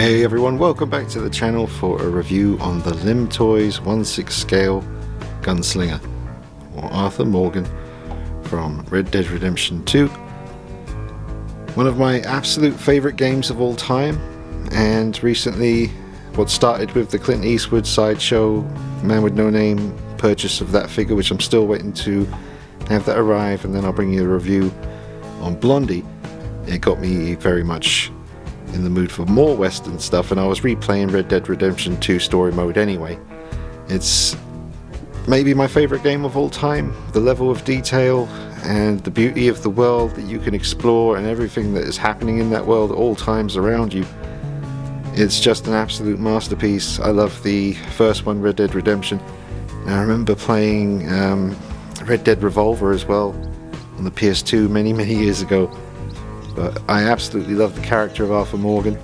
Hey everyone, welcome back to the channel for a review on the Limtoys 1/6 scale gunslinger, or Arthur Morgan from Red Dead Redemption 2. One of my absolute favourite games of all time, and recently what started with the Clint Eastwood sideshow Man with No Name purchase of that figure, which I'm still waiting to have that arrive, and then I'll bring you a review on Blondie. It got me very much in the mood for more Western stuff, and I was replaying Red Dead Redemption 2 story mode anyway. It's maybe my favourite game of all time. The level of detail and the beauty of the world that you can explore and everything that is happening in that world at all times around you. It's just an absolute masterpiece. I love the first one, Red Dead Redemption. And I remember playing Red Dead Revolver as well on the PS2 many years ago. But I absolutely love the character of Arthur Morgan,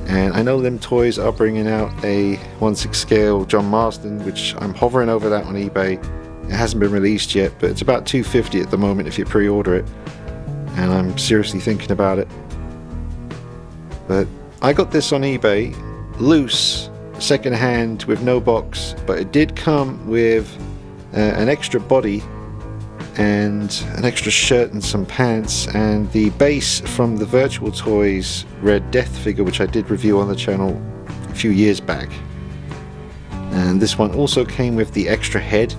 and I know Limtoys are bringing out a 1/6 scale John Marston, which I'm hovering over that on eBay. It hasn't been released yet, but it's about $250 at the moment if you pre-order it, and I'm seriously thinking about it. But I got this on eBay, loose, second hand, with no box, but it did come with an extra body and an extra shirt and some pants, and the base from the Virtual Toys Red Death figure, which I did review on the channel a few years back. And this one also came with the extra head,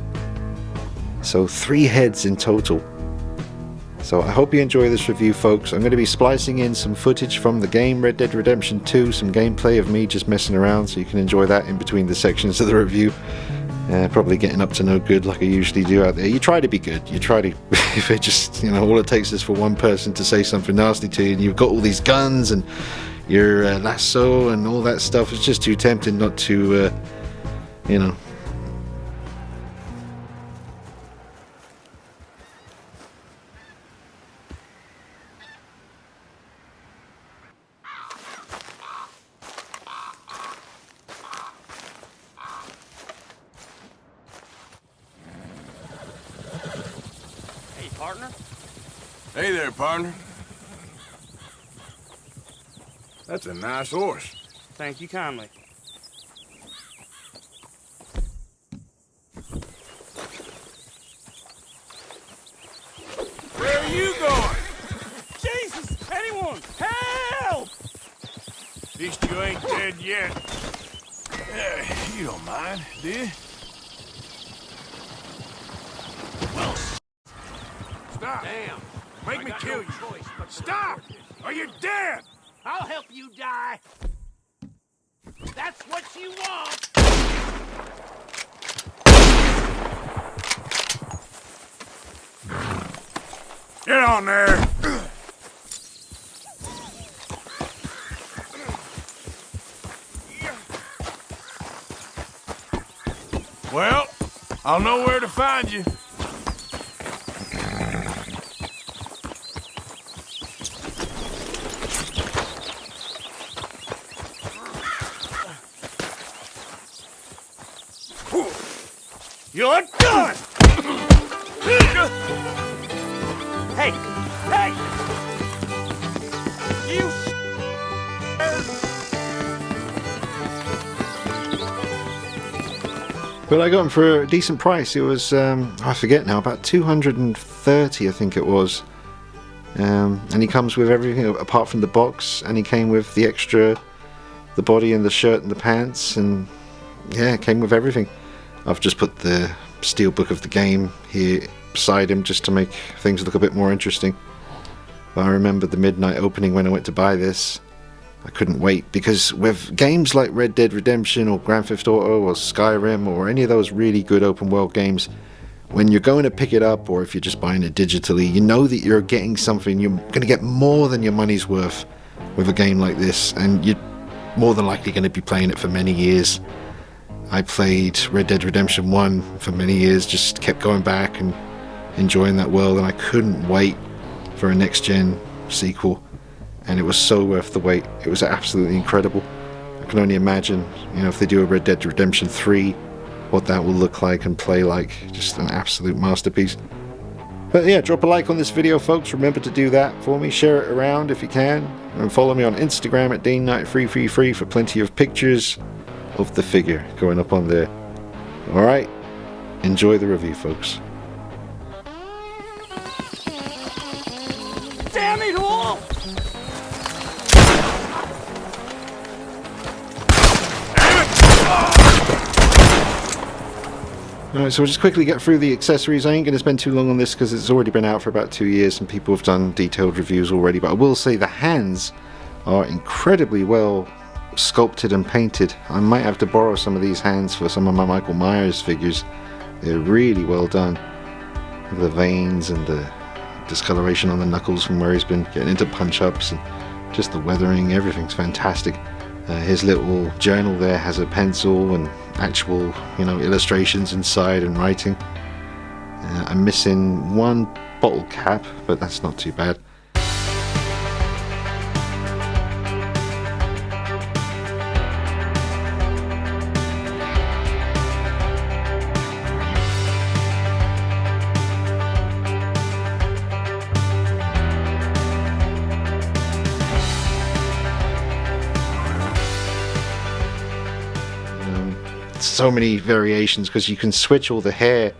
so 3 heads in total. So I hope you enjoy this review, folks. I'm going to be splicing in some footage from the game Red Dead Redemption 2, some gameplay of me just messing around, so you can enjoy that in between the sections of the review. Probably getting up to no good like I usually do out there. You try to be good. You try to, if it just, all it takes is for one person to say something nasty to you, and you've got all these guns and your lasso and all that stuff. It's just too tempting not to, Partner? Hey there, partner. That's a nice horse. Thank you kindly. Where are you going? Jesus! Anyone! Help! At least you ain't dead yet. You don't mind, do you? Stop! Damn! Make me kill you! Stop! Or you're dead! I'll help you die! That's what you want! Get on there! Well, I'll know where to find you. You're done! Hey! Hey! You But I got him for a decent price. It was, I forget now, about $230 I think it was. And he comes with everything apart from the box, and he came with the extra, the body and the shirt and the pants, and yeah, it came with everything. I've just put the steelbook of the game here beside him just to make things look a bit more interesting. But I remember the midnight opening when I went to buy this. I couldn't wait, because with games like Red Dead Redemption or Grand Theft Auto or Skyrim or any of those really good open world games, when you're going to pick it up, or if you're just buying it digitally, you know that you're getting something, you're going to get more than your money's worth with a game like this, and you're more than likely going to be playing it for many years. I played Red Dead Redemption 1 for many years, just kept going back and enjoying that world, and I couldn't wait for a next-gen sequel, and it was so worth the wait. It was absolutely incredible. I can only imagine, if they do a Red Dead Redemption 3, what that will look like and play like. Just an absolute masterpiece. But yeah, drop a like on this video, folks. Remember to do that for me. Share it around if you can. And follow me on Instagram at DaneKnight333 for plenty of pictures of the figure going up on there. Alright, enjoy the review, folks. Damn it all! Alright, so we'll just quickly get through the accessories. I ain't going to spend too long on this because it's already been out for about 2 years and people have done detailed reviews already, but I will say the hands are incredibly well sculpted and painted. I might have to borrow some of these hands for some of my Michael Myers figures. They're really well done. The veins and the discoloration on the knuckles from where he's been getting into punch-ups, and just the weathering, everything's fantastic. His little journal there has a pencil and actual, illustrations inside and writing. I'm missing one bottle cap, but that's not too bad. So many variations because you can switch all the hair.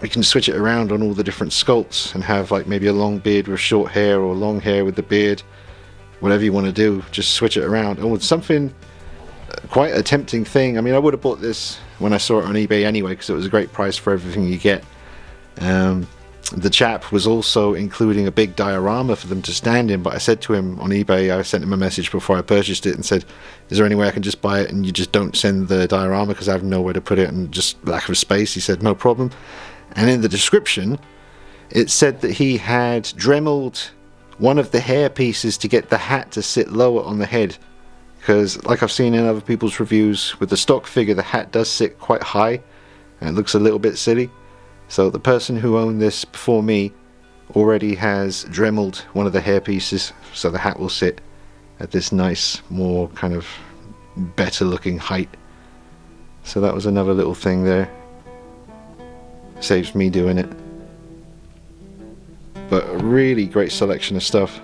We can switch it around on all the different sculpts and have like maybe a long beard with short hair or long hair with the beard. Whatever you want to do, just switch it around. Oh, it's something quite a tempting thing. I mean, I would have bought this when I saw it on eBay anyway because it was a great price for everything you get. The chap was also including a big diorama for them to stand in, but I said to him on eBay, I sent him a message before I purchased it and said, is there any way I can just buy it and you just don't send the diorama because I have nowhere to put it and just lack of space? He said, no problem. And in the description, it said that he had dremeled one of the hair pieces to get the hat to sit lower on the head. Because, like I've seen in other people's reviews, with the stock figure, the hat does sit quite high and it looks a little bit silly. So the person who owned this before me already has dremeled one of the hair pieces so the hat will sit at this nice, more kind of better looking height. So that was another little thing there. Saves me doing it. But a really great selection of stuff.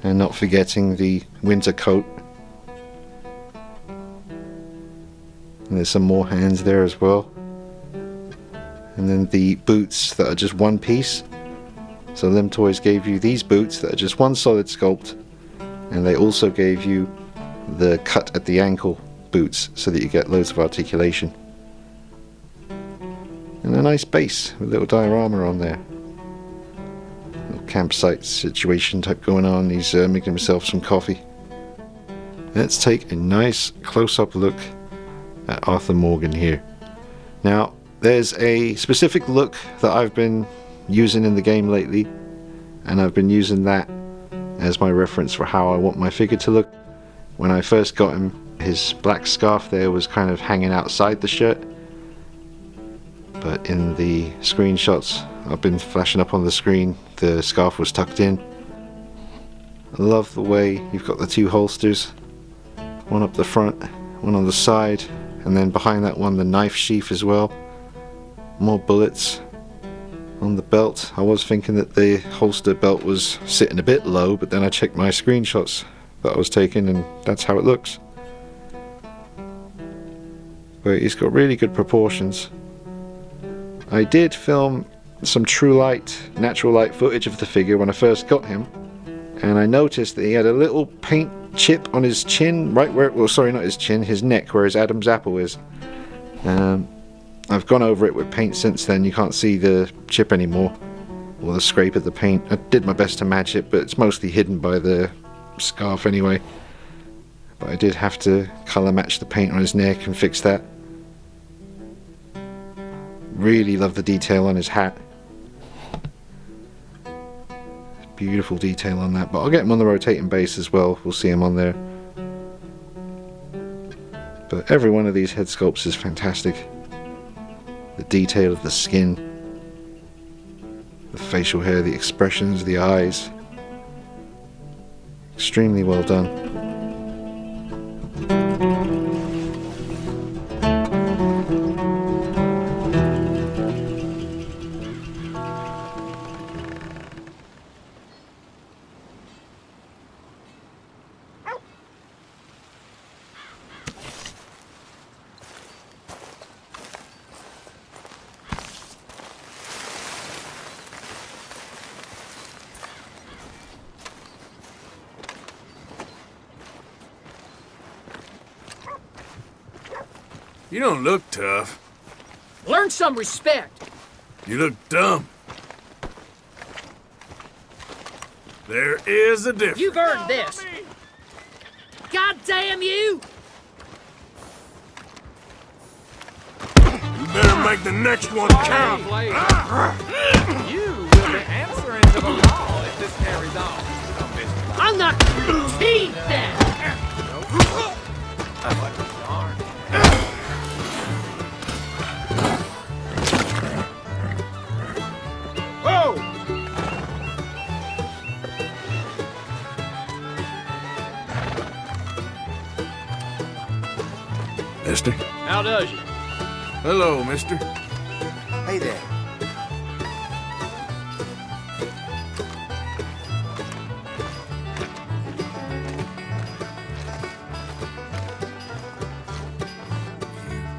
And not forgetting the winter coat. And there's some more hands there as well. And then the boots that are just one piece. So Limtoys gave you these boots that are just one solid sculpt, and they also gave you the cut at the ankle boots so that you get loads of articulation. And a nice base with a little diorama on there. Little campsite situation type going on. He's making himself some coffee. Let's take a nice close-up look at Arthur Morgan here. Now, there's a specific look that I've been using in the game lately, and I've been using that as my reference for how I want my figure to look. When I first got him, his black scarf there was kind of hanging outside the shirt, but in the screenshots I've been flashing up on the screen, the scarf was tucked in. I love the way you've got the two holsters, one up the front, one on the side, and then behind that one the knife sheath as well. More bullets on the belt. I was thinking that the holster belt was sitting a bit low, but then I checked my screenshots that I was taking and that's how it looks. But he's got really good proportions. I did film some true light, natural light footage of the figure when I first got him, and I noticed that he had a little paint chip on his chin, right where, well, sorry, not his chin, his neck, where his Adam's apple is. I've gone over it with paint since then. You can't see the chip anymore, or the scrape of the paint. I did my best to match it, but it's mostly hidden by the scarf anyway. But I did have to colour match the paint on his neck and fix that. Really love the detail on his hat. Beautiful detail on that, but I'll get him on the rotating base as well. We'll see him on there. But every one of these head sculpts is fantastic. The detail of the skin, the facial hair, the expressions, the eyes. Extremely well done. You don't look tough. Learn some respect. You look dumb. There is a difference. You've earned this. God damn you! You better make the next one count. You will be answering to the law if this carries on. I'll knock your teeth down! Whoa! Mister? How does you? Hello, mister. Hey there.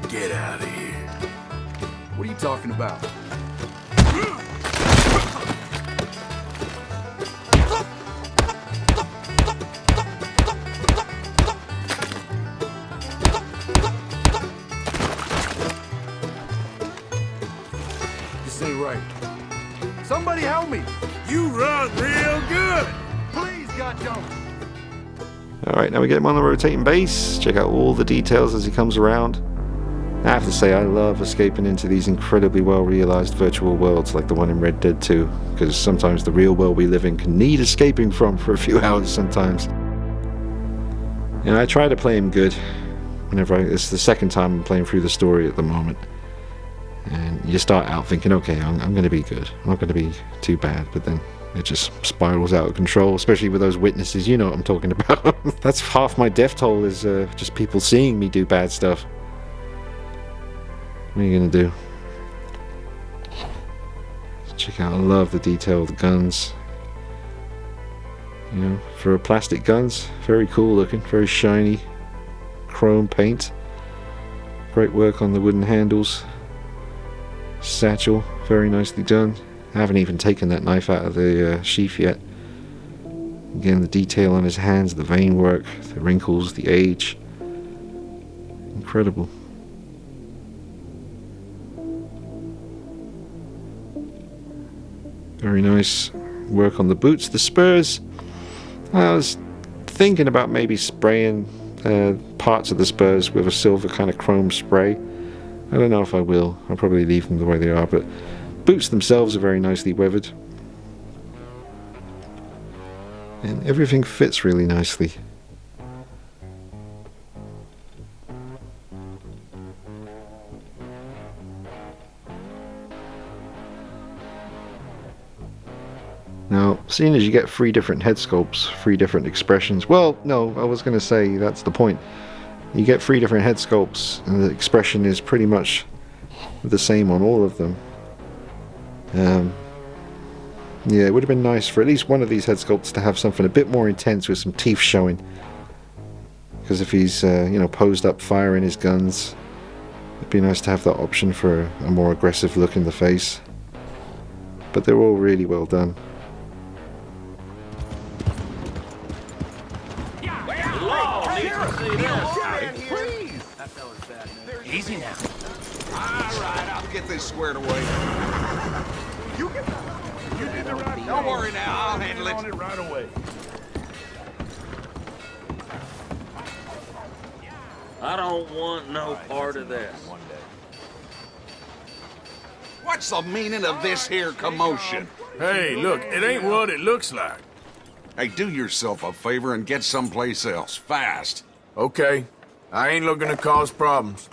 Get out of here. What are you talking about? This ain't right. Somebody help me! You run real good. Please, God, don't! Alright, now we get him on the rotating base. Check out all the details as he comes around. I have to say, I love escaping into these incredibly well realized virtual worlds like the one in Red Dead 2, because sometimes the real world we live in can need escaping from for a few hours sometimes. And I try to play him good it's the second time I'm playing through the story at the moment. And you start out thinking, okay, I'm going to be good. I'm not going to be too bad, but then it just spirals out of control, especially with those witnesses. You know what I'm talking about. That's half my death toll is just people seeing me do bad stuff. What are you going to do? Check out, I love the detail of the guns. You know, for plastic guns, very cool looking, very shiny. Chrome paint. Great work on the wooden handles. Satchel, very nicely done. I haven't even taken that knife out of the sheath yet. Again, the detail on his hands, the vein work, the wrinkles, the age. Incredible. Very nice work on the boots. The spurs, I was thinking about maybe spraying parts of the spurs with a silver kind of chrome spray. I don't know if I will. I'll probably leave them the way they are, but boots themselves are very nicely weathered. And everything fits really nicely. Now, seeing as you get 3 different head sculpts, 3 different expressions, well, no, I was going to say that's the point. You get 3 different head sculpts, and the expression is pretty much the same on all of them. Yeah, it would have been nice for at least one of these head sculpts to have something a bit more intense with some teeth showing. Because if he's, posed up firing his guns, it'd be nice to have that option for a more aggressive look in the face. But they're all really well done. Easy now. All right, I'll get this squared away. You did the right thing. Don't worry now, I'll handle On it. it right away. I don't want no part of this. What's the meaning of this here commotion? Hey, look, it ain't what it looks like. Hey, do yourself a favor and get someplace else, fast. Okay, I ain't looking to cause problems.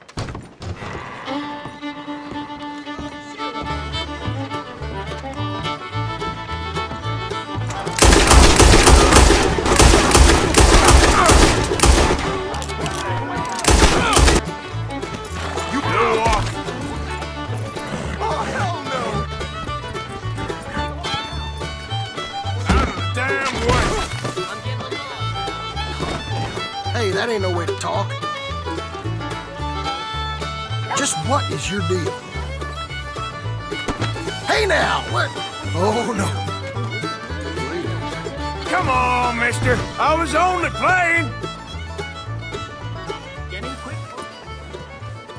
Hey, that ain't no way to talk. Just what is your deal? Hey now, what? Oh no. Come on, mister. I was only playing.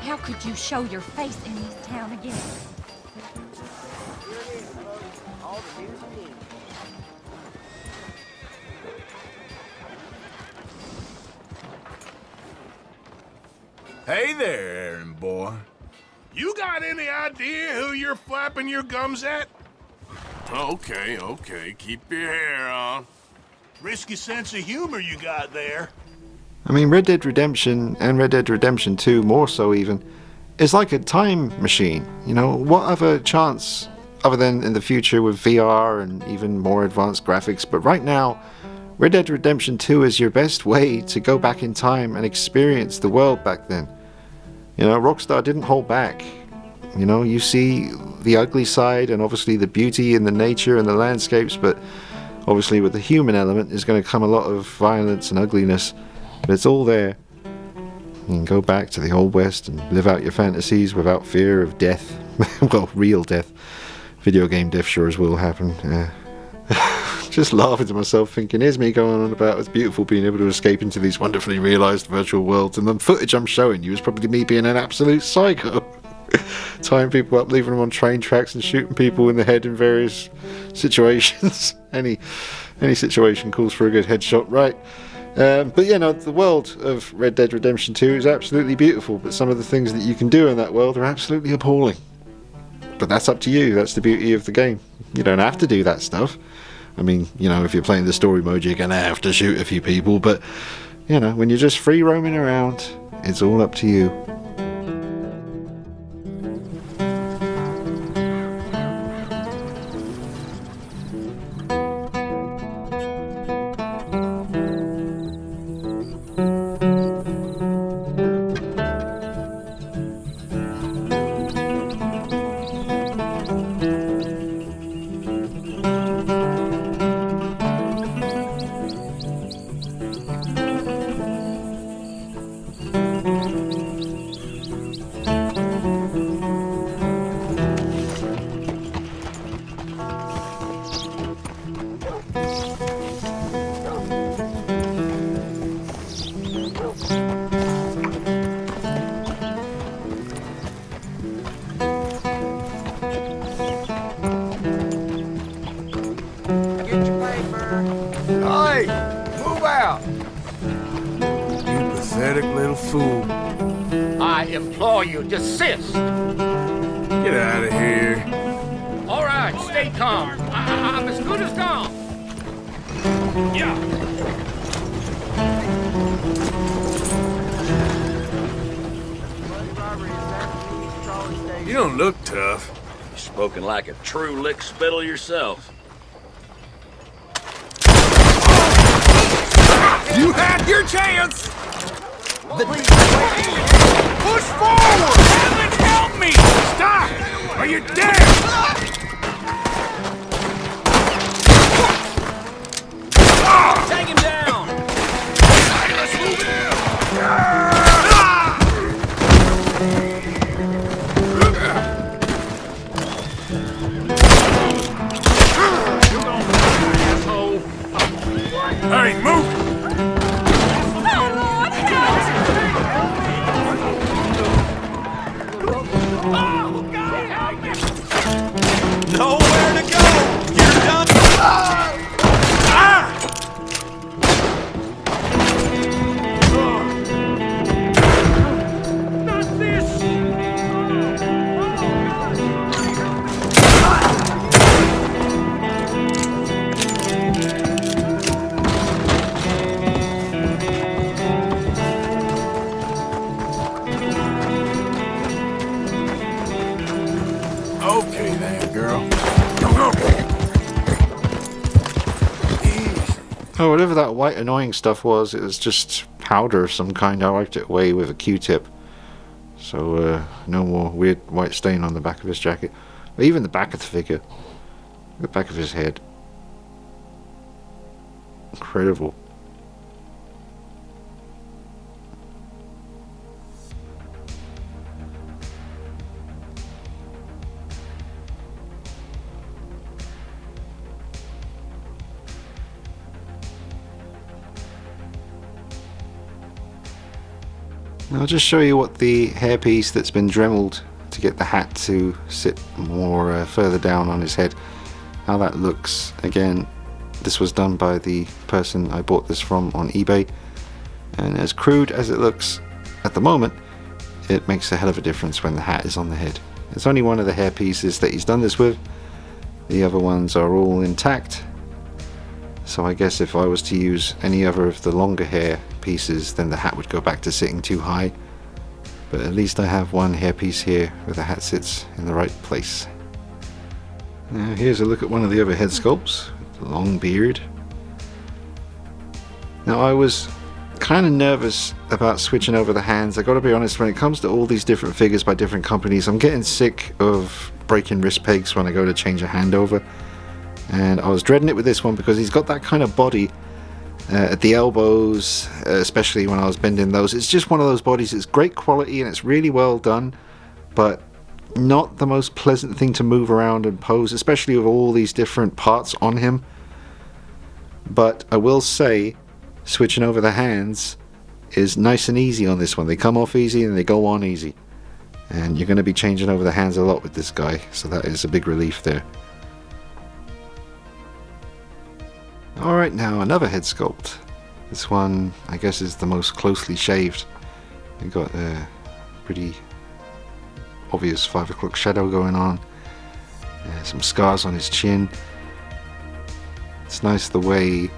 How could you show your face in this town again? Hey there, errand boy. You got any idea who you're flapping your gums at? Okay. Keep your hair on. Risky sense of humor you got there. I mean, Red Dead Redemption and Red Dead Redemption 2 more so even, is like a time machine. You know, what other chance other than in the future with VR and even more advanced graphics? But right now, Red Dead Redemption 2 is your best way to go back in time and experience the world back then. You know, Rockstar didn't hold back. You know, you see the ugly side and obviously the beauty and the nature and the landscapes, but obviously with the human element is going to come a lot of violence and ugliness. But it's all there. You can go back to the Old West and live out your fantasies without fear of death. Well, real death. Video game death sure as will happen. Just laughing to myself thinking, here's me going on about it's beautiful being able to escape into these wonderfully realised virtual worlds, and the footage I'm showing you is probably me being an absolute psycho. Tying people up, leaving them on train tracks and shooting people in the head in various situations. Any situation calls for a good headshot, right? But yeah, no, the world of Red Dead Redemption 2 is absolutely beautiful, but some of the things that you can do in that world are absolutely appalling. But that's up to you. That's the beauty of the game. You don't have to do that stuff. I mean, you know, if you're playing the story mode, you're going to have to shoot a few people, but, you know, when you're just free roaming around, it's all up to you. Hey, move out! You pathetic little fool. I implore you, desist! Get out of here. All right, stay calm. I'm as good as gone. Yeah. You don't look tough. You're spoken like a true lick spittle yourself. You had your chance! Push forward! Heaven help me! Stop! Or you're dead! Take him down! Let's move Hey, move! Nowhere to go! You're done! Not this! Okay then, girl. Go. Oh, whatever that white annoying stuff was, it was just powder of some kind. I wiped it away with a Q-tip. So, no more weird white stain on the back of his jacket. Or even the back of the figure. The back of his head. Incredible. I'll just show you what the hairpiece that's been dremeled to get the hat to sit more further down on his head, how that looks. Again, this was done by the person I bought this from on eBay, and as crude as it looks at the moment, it makes a hell of a difference when the hat is on the head. It's only one of the hair pieces that he's done this with. The other ones are all intact, so I guess if I was to use any other of the longer hair pieces, then the hat would go back to sitting too high. But at least I have one hairpiece here where the hat sits in the right place. Now here's a look at one of the other head sculpts with the long beard. Now I was kind of nervous about switching over the hands. I gotta be honest, when it comes to all these different figures by different companies, I'm getting sick of breaking wrist pegs when I go to change a hand over. And I was dreading it with this one because he's got that kind of body at the elbows, especially when I was bending those. It's just one of those bodies. It's great quality and it's really well done, but not the most pleasant thing to move around and pose, especially with all these different parts on him. But I will say, switching over the hands is nice and easy on this one. They come off easy and they go on easy, and you're going to be changing over the hands a lot with this guy, so that is a big relief there. Alright, now another head sculpt. This one I guess is the most closely shaved. You've got a pretty obvious 5 o'clock shadow going on, some scars on his chin. It's nice the way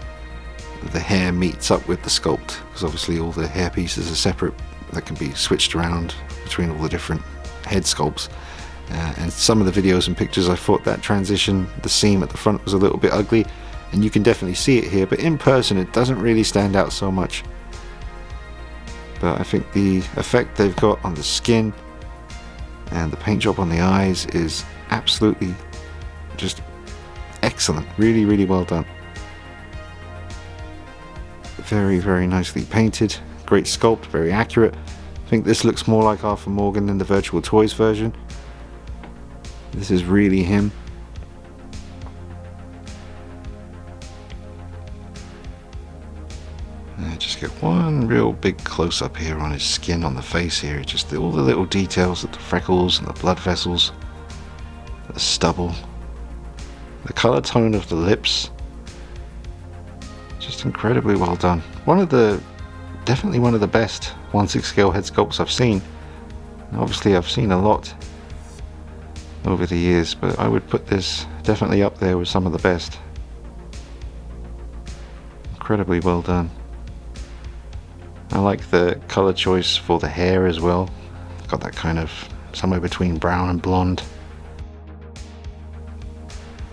the hair meets up with the sculpt, because obviously all the hair pieces are separate, that can be switched around between all the different head sculpts. And some of the videos and pictures I thought that transition, the seam at the front was a little bit ugly, and you can definitely see it here, but in person it doesn't really stand out so much. But I think the effect they've got on the skin and the paint job on the eyes is absolutely just excellent. Really, really well done. Very, very nicely painted. Great sculpt, very accurate. I think this looks more like Arthur Morgan than the Virtual Toys version. This is really him. Just get one real big close-up here on his skin, on the face here. Just all the little details, the freckles and the blood vessels, the stubble, the color tone of the lips. Just incredibly well done. Definitely one of the best 1/6 scale head sculpts I've seen. Obviously I've seen a lot over the years, but I would put this definitely up there with some of the best. Incredibly well done. I like the color choice for the hair as well. Got that kind of somewhere between brown and blonde.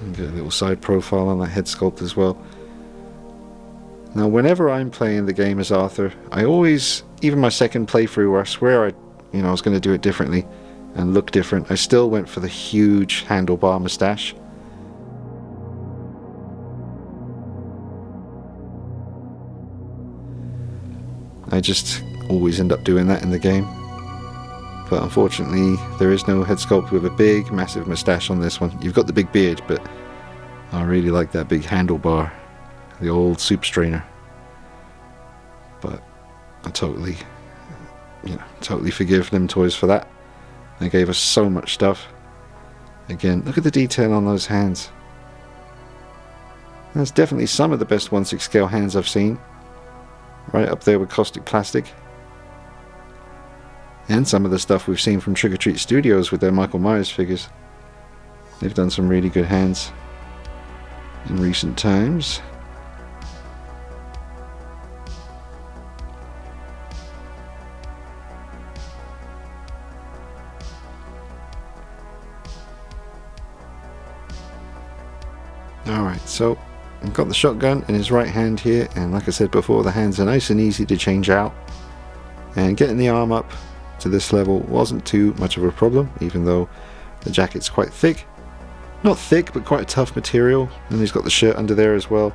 And get a little side profile on that head sculpt as well. Now whenever I'm playing the game as Arthur, I always, even my second playthrough where I swear I was going to do it differently and look different, I still went for the huge handlebar mustache. I just always end up doing that in the game. But unfortunately, there is no head sculpt with a big, massive mustache on this one. You've got the big beard, but I really like that big handlebar, the old soup strainer. But I totally forgive Limtoys for that. They gave us so much stuff. Again, look at the detail on those hands. That's definitely some of the best 1/6 scale hands I've seen. Right up there with Caustic Plastic. And some of the stuff we've seen from Trick or Treat Studios with their Michael Myers figures. They've done some really good hands in recent times. Alright, so I've got the shotgun in his right hand here, and like I said before, the hands are nice and easy to change out. And getting the arm up to this level wasn't too much of a problem, even though the jacket's quite thick. Not thick, but quite a tough material, and he's got the shirt under there as well.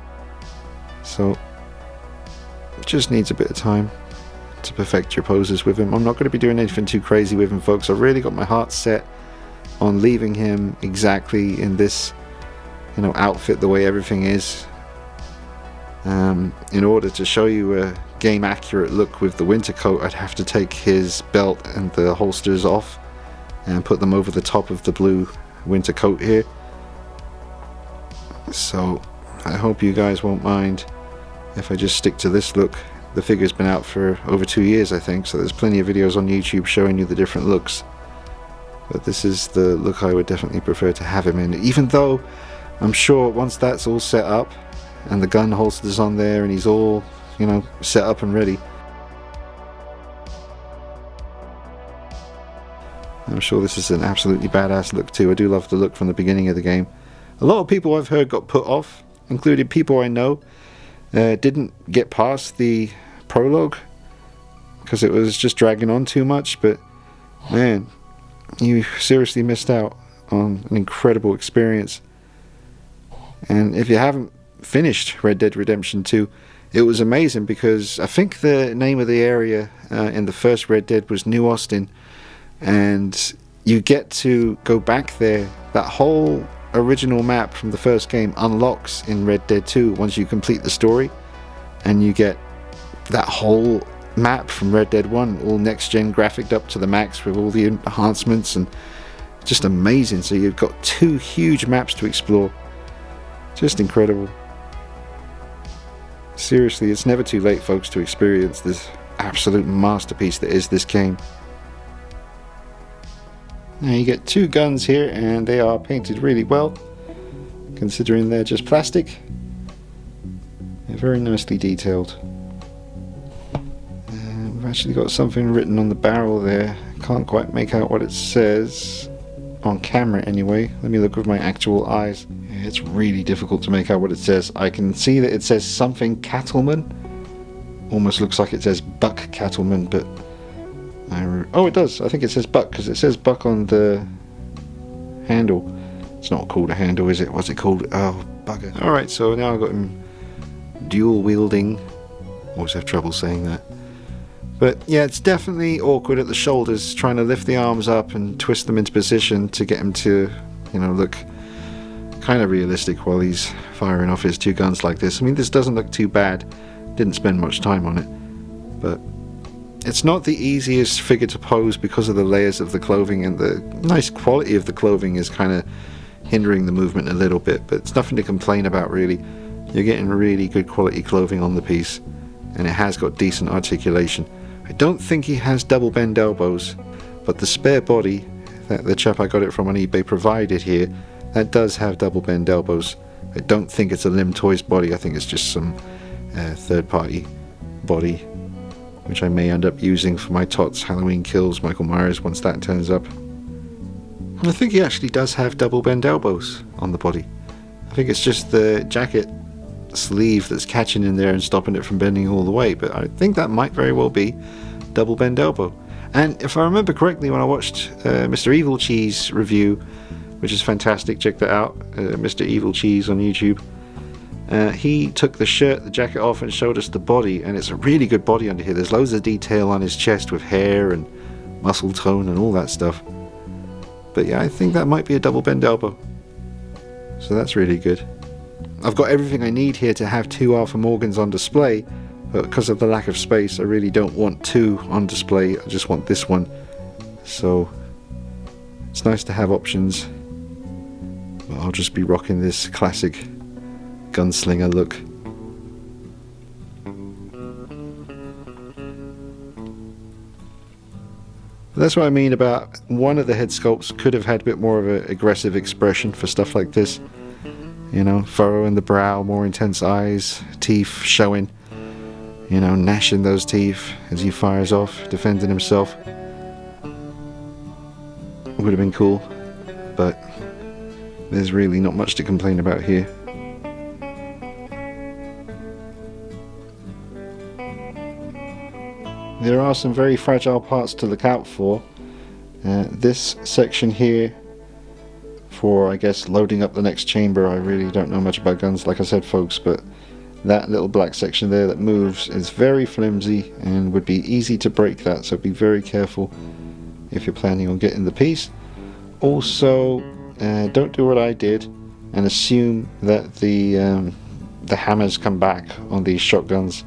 So it just needs a bit of time to perfect your poses with him. I'm not going to be doing anything too crazy with him, folks. I've really got my heart set on leaving him exactly in this outfit the way everything is, in order to show you a game accurate look with the winter coat, I'd have to take his belt and the holsters off and put them over the top of the blue winter coat here. So I hope you guys won't mind if I just stick to this look. The figure's been out for over 2 years, I think, so there's plenty of videos on YouTube showing you the different looks. But this is the look I would definitely prefer to have him in, even though I'm sure once that's all set up and the gun holster's on there and he's all, you know, set up and ready, I'm sure this is an absolutely badass look too. I do love the look from the beginning of the game. A lot of people I've heard got put off, including people I know, didn't get past the prologue because it was just dragging on too much, but man, you seriously missed out on an incredible experience. And if you haven't finished Red Dead Redemption 2, it was amazing because I think the name of the area in the first Red Dead was New Austin, and you get to go back there. That whole original map from the first game unlocks in Red Dead 2 once you complete the story, and you get that whole map from Red Dead 1 all next gen graphicked up to the max with all the enhancements, and just amazing. So you've got 2 huge maps to explore. Just incredible. Seriously, it's never too late, folks, to experience this absolute masterpiece that is this game. Now you get 2 guns here, and they are painted really well considering they're just plastic. They're very nicely detailed. We've actually got something written on the barrel there. Can't quite make out what it says on camera anyway. Let me look with my actual eyes. Yeah, it's really difficult to make out what it says. I can see that it says something cattleman. Almost looks like it says buck cattleman, but oh, it does. I think it says buck because it says buck on the handle. It's not called a handle, is it? What's it called? Oh, bugger. Alright, so now I've got him dual wielding. Always have trouble saying that. But yeah, it's definitely awkward at the shoulders, trying to lift the arms up and twist them into position to get him to, you know, look kind of realistic while he's firing off his 2 guns like this. I mean, this doesn't look too bad. Didn't spend much time on it. But it's not the easiest figure to pose because of the layers of the clothing, and the nice quality of the clothing is kind of hindering the movement a little bit, but it's nothing to complain about really. You're getting really good quality clothing on the piece, and it has got decent articulation. I don't think he has double bend elbows, but the spare body that the chap I got it from on eBay provided here, that does have double bend elbows. I don't think it's a Limtoys body. I think it's just some third-party body, which I may end up using for my Tots Halloween Kills Michael Myers once that turns up. I think he actually does have double bend elbows on the body. I think it's just the jacket sleeve that's catching in there and stopping it from bending all the way, but I think that might very well be double bend elbow. And if I remember correctly, when I watched Mr. Evil Cheese review, which is fantastic, check that out, Mr. Evil Cheese on YouTube, he took the shirt, the jacket off and showed us the body, and it's a really good body under here. There's loads of detail on his chest with hair and muscle tone and all that stuff. But yeah, I think that might be a double bend elbow, so that's really good. I've got everything I need here to have 2 Arthur Morgans on display, but because of the lack of space, I really don't want 2 on display. I just want this one. So it's nice to have options. But I'll just be rocking this classic gunslinger look. That's what I mean about one of the head sculpts could have had a bit more of an aggressive expression for stuff like this. You know, furrow in the brow, more intense eyes, teeth showing, you know, gnashing those teeth as he fires off, defending himself. Would have been cool, but there's really not much to complain about here. There are some very fragile parts to look out for. This section here, for I guess loading up the next chamber, I really don't know much about guns, like I said, folks, but that little black section there that moves is very flimsy and would be easy to break that, so be very careful if you're planning on getting the piece. Also, don't do what I did and assume that the hammers come back on these shotguns.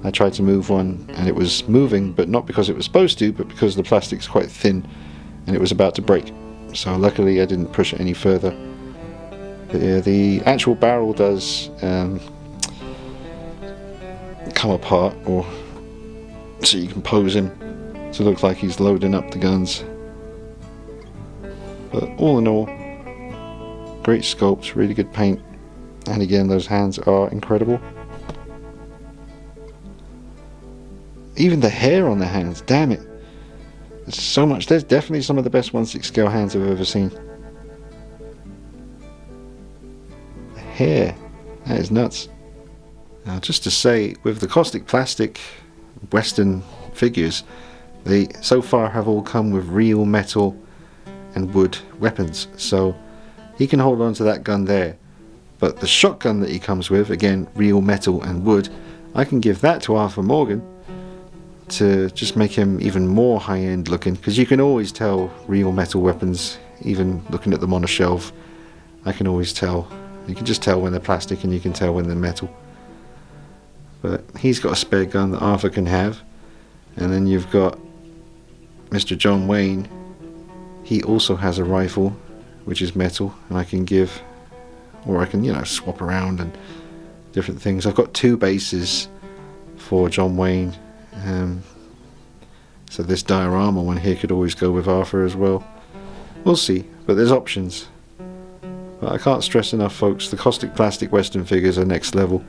I tried to move one and it was moving, but not because it was supposed to, but because the plastic's quite thin and it was about to break. So luckily I didn't push it any further. But yeah, the actual barrel does come apart, or so you can pose him to look like he's loading up the guns. But all in all, great sculpts, really good paint, and again those hands are incredible. Even the hair on the hands, damn it, there's so much. There's definitely some of the best 1/6 scale hands I've ever seen. The hair, that is nuts. Now just to say, with the caustic plastic Western figures, they so far have all come with real metal and wood weapons, so he can hold on to that gun there. But the shotgun that he comes with, again real metal and wood, I can give that to Arthur Morgan to just make him even more high-end looking, because you can always tell real metal weapons, even looking at them on a shelf. I can always tell. You can just tell when they're plastic and you can tell when they're metal. But he's got a spare gun that Arthur can have. And then you've got Mr. John Wayne. He also has a rifle which is metal, and I can give, or I can, you know, swap around and different things. I've got 2 bases for John Wayne, so this diorama one here could always go with Arthur as well. We'll see, but there's options. But I can't stress enough, folks, the caustic plastic Western figures are next level.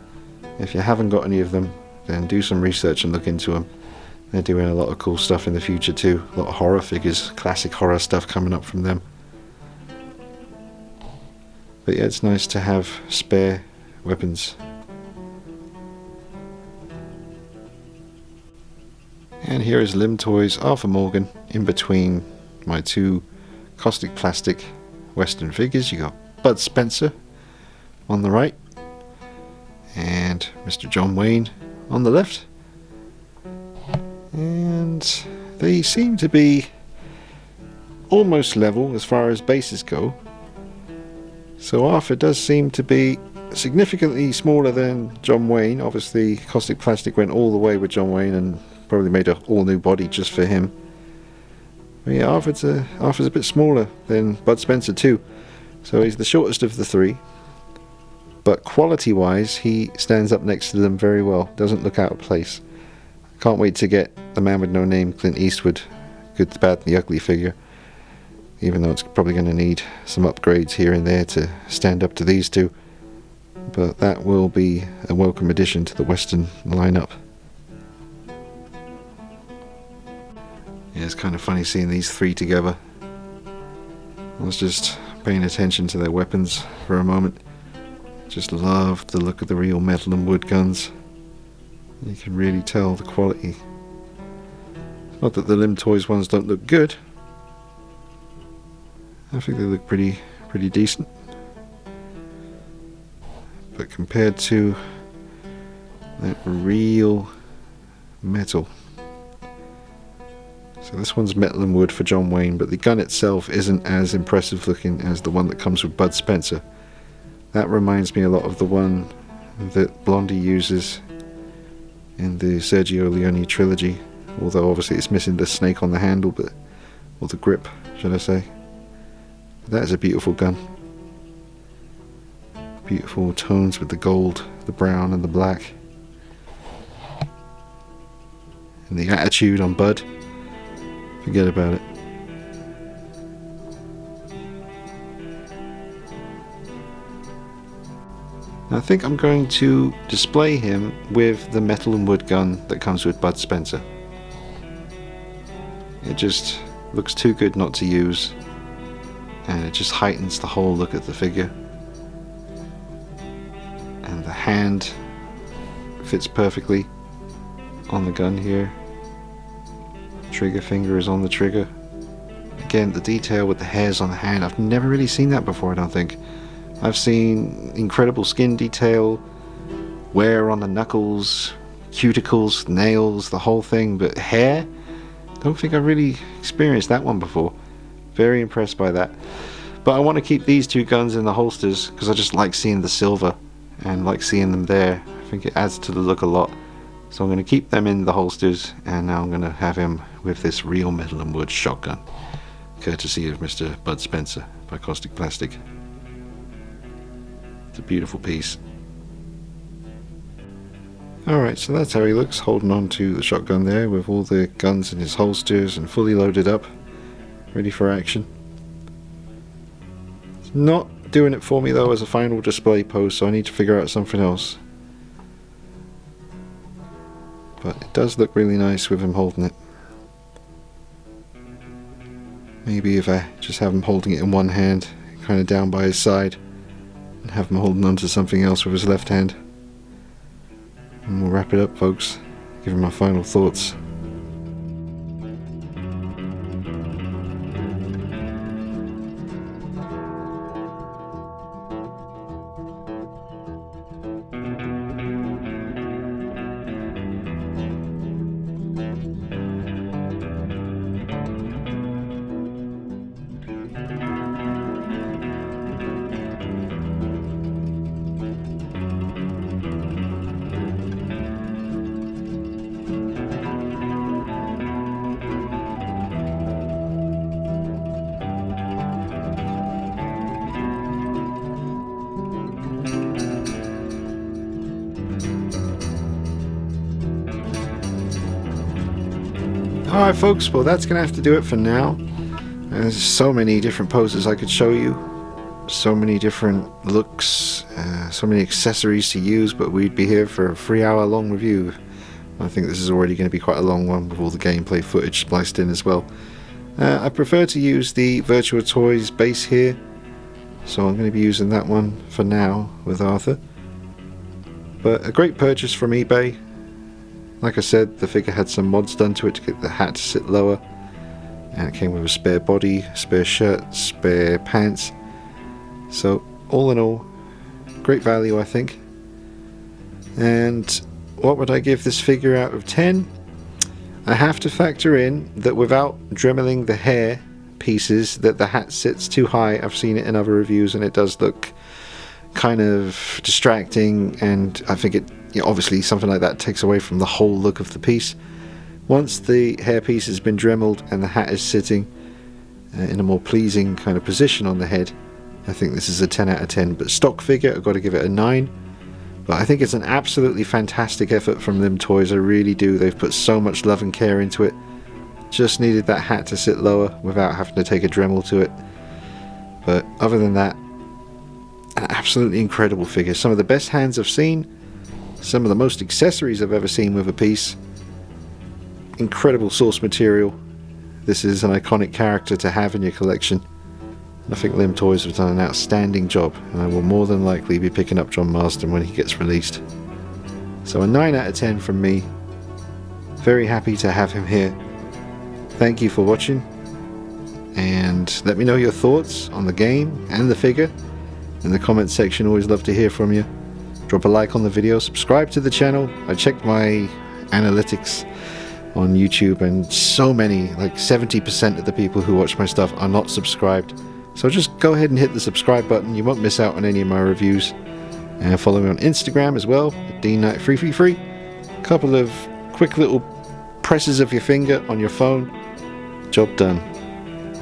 If you haven't got any of them, then do some research and look into them. They're doing a lot of cool stuff in the future too. A lot of horror figures, classic horror stuff coming up from them. But yeah, it's nice to have spare weapons. And here is Limtoys Arthur Morgan in between my 2 caustic plastic Western figures. You got Bud Spencer on the right and Mr. John Wayne on the left. And they seem to be almost level as far as bases go. So Arthur does seem to be significantly smaller than John Wayne. Obviously caustic plastic went all the way with John Wayne and probably made a all new body just for him. But yeah, Arthur's a bit smaller than Bud Spencer too. So he's the shortest of the 3. But quality wise he stands up next to them very well. Doesn't look out of place. Can't wait to get the man with no name, Clint Eastwood, Good, the Bad and the Ugly figure. Even though it's probably going to need some upgrades here and there to stand up to these 2. But that will be a welcome addition to the Western lineup. Yeah, it's kind of funny seeing these 3 together. I was just paying attention to their weapons for a moment. Just loved the look of the real metal and wood guns. You can really tell the quality. Not that the Limtoys ones don't look good. I think they look pretty decent. But compared to that real metal. So this one's metal and wood for John Wayne, but the gun itself isn't as impressive looking as the one that comes with Bud Spencer. That reminds me a lot of the one that Blondie uses in the Sergio Leone trilogy, although obviously it's missing the snake on the handle, but, or the grip, should I say. That is a beautiful gun. Beautiful tones with the gold, the brown and the black. And the attitude on Bud, forget about it. I think I'm going to display him with the metal and wood gun that comes with Bud Spencer. It just looks too good not to use, and it just heightens the whole look of the figure. And the hand fits perfectly on the gun here. Trigger finger is on the trigger. Again, the detail with the hairs on the hand, I've never really seen that before, I don't think. I've seen incredible skin detail, wear on the knuckles, cuticles, nails, the whole thing, but hair? Don't think I've really experienced that one before. Very impressed by that. But I want to keep these 2 guns in the holsters because I just like seeing the silver and like seeing them there. I think it adds to the look a lot. So I'm going to keep them in the holsters, and now I'm going to have him with this real metal and wood shotgun, courtesy of Mr. Bud Spencer by Caustic Plastic. It's a beautiful piece. Alright, so that's how he looks, holding on to the shotgun there with all the guns in his holsters and fully loaded up, ready for action. It's not doing it for me though as a final display pose, so I need to figure out something else. But it does look really nice with him holding it. Maybe if I just have him holding it in one hand, kind of down by his side, and have him holding onto something else with his left hand. And we'll wrap it up, folks. Give him my final thoughts. Alright folks, well that's going to have to do it for now. There's so many different poses I could show you, so many different looks, so many accessories to use, but we'd be here for a 3-hour long review. I think this is already going to be quite a long one with all the gameplay footage spliced in as well. I prefer to use the Virtua Toys base here, so I'm going to be using that one for now with Arthur. But a great purchase from eBay. Like I said, the figure had some mods done to it to get the hat to sit lower, and it came with a spare body, spare shirt, spare pants. So all in all, great value I think. And what would I give this figure out of 10? I have to factor in that without dremeling the hair pieces, that the hat sits too high. I've seen it in other reviews and it does look kind of distracting, and I think it, obviously something like that takes away from the whole look of the piece. Once the hairpiece has been dremeled and the hat is sitting in a more pleasing kind of position on the head, I think this is a 10 out of 10. But stock figure, I've got to give it a 9. But I think it's an absolutely fantastic effort from Limtoys, I really do. They've put so much love and care into it. Just needed that hat to sit lower without having to take a Dremel to it. But other than that, an absolutely incredible figure. Some of the best hands I've seen, some of the most accessories I've ever seen with a piece. Incredible source material. This is an iconic character to have in your collection. I think Limtoys have done an outstanding job, and I will more than likely be picking up John Marston when he gets released. So a 9 out of 10 from me. Very happy to have him here. Thank you for watching, and let me know your thoughts on the game and the figure in the comments section. Always love to hear from you. Drop a like on the video, subscribe to the channel. I checked my analytics on YouTube, and so many, like 70% of the people who watch my stuff are not subscribed. So just go ahead and hit the subscribe button. You won't miss out on any of my reviews. And follow me on Instagram as well, at DeanKnight333. A couple of quick little presses of your finger on your phone. Job done.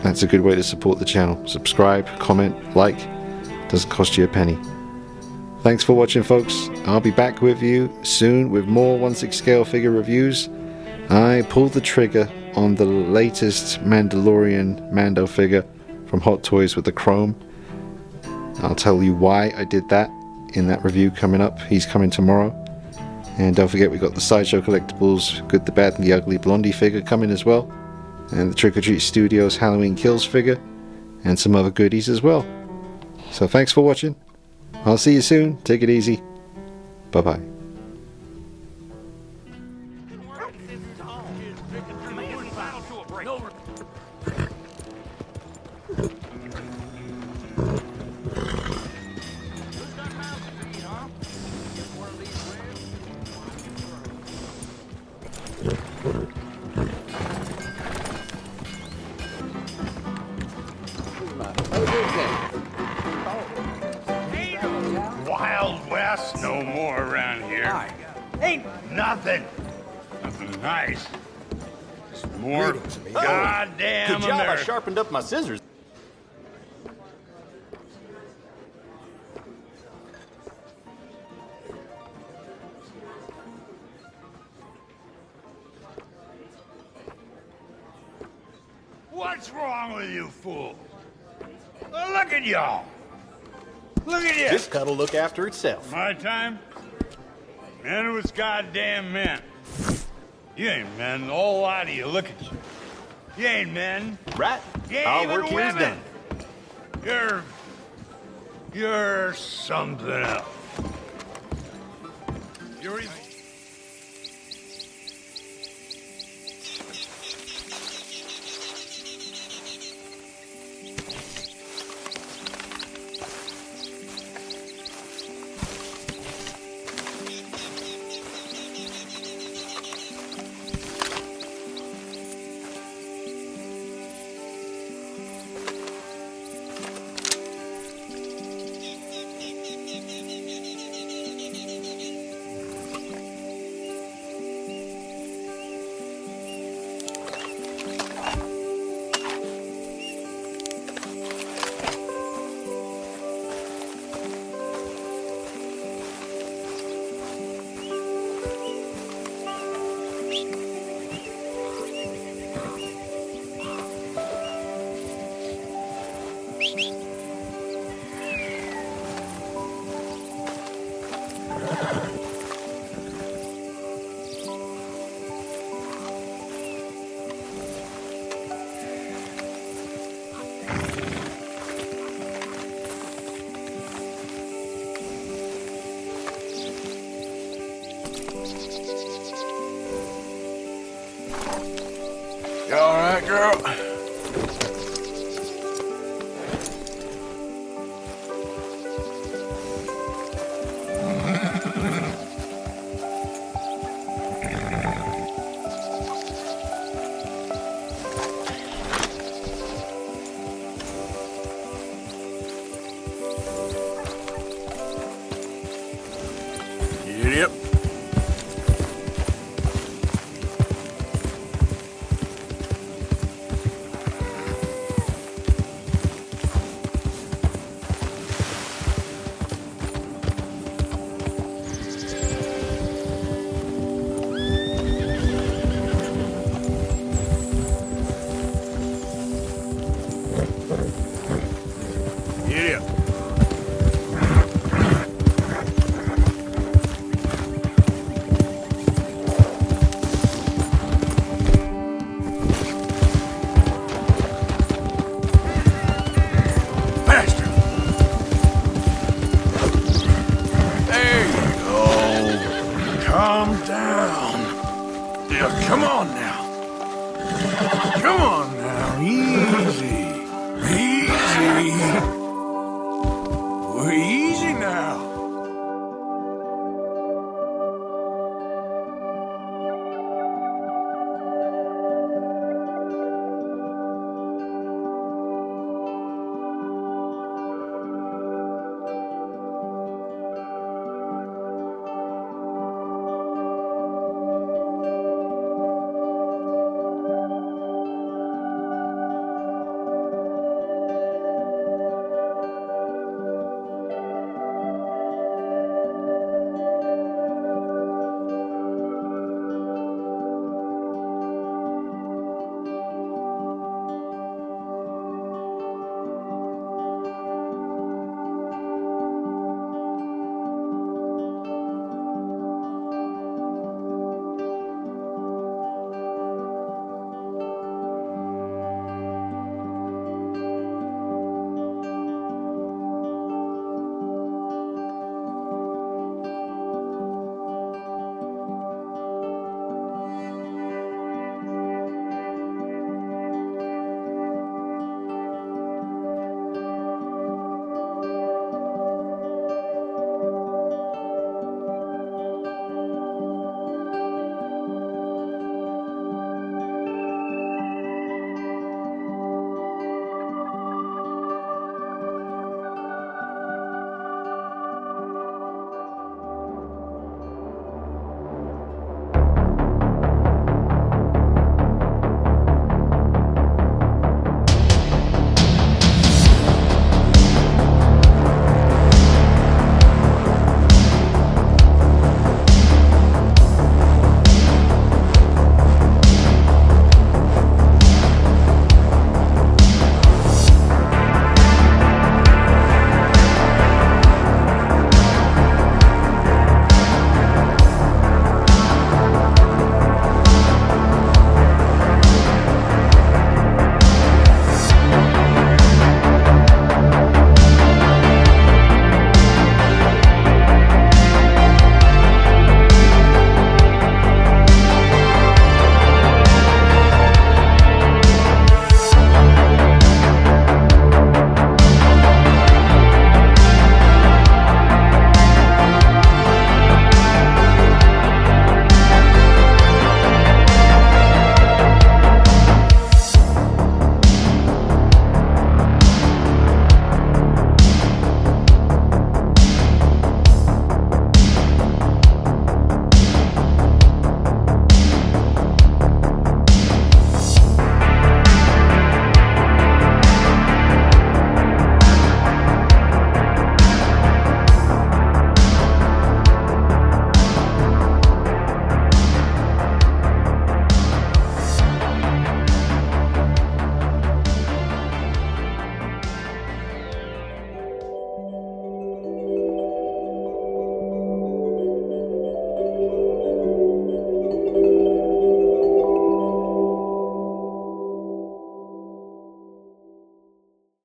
That's a good way to support the channel. Subscribe, comment, like. Doesn't cost you a penny. Thanks for watching, folks. I'll be back with you soon with more 1/6 scale figure reviews. I pulled the trigger on the latest Mandalorian Mando figure from Hot Toys with the chrome. I'll tell you why I did that in that review coming up. He's coming tomorrow. And don't forget, we got the Sideshow Collectibles Good, the Bad and the Ugly Blondie figure coming as well. And the Trick or Treat Studios Halloween Kills figure. And some other goodies as well. So thanks for watching. I'll see you soon. Take it easy. Bye-bye. Wild West no more around here. Ain't nothing. Nothing nice. Just more goddamn Good job, I America. sharpened up my scissors. What's wrong with you fools? Well, look at y'all. Look at you. This cut'll look after itself. My time? Men was goddamn men. You ain't men. The whole lot of you. Look at you. You ain't men. Right? You ain't Our even work here is women. done. You're something else. You're even... You all right, girl? Yep. Yeah. Faster. There you go. Calm down. Yeah, come on now. Come on now. Easy. Easy. We're easy now.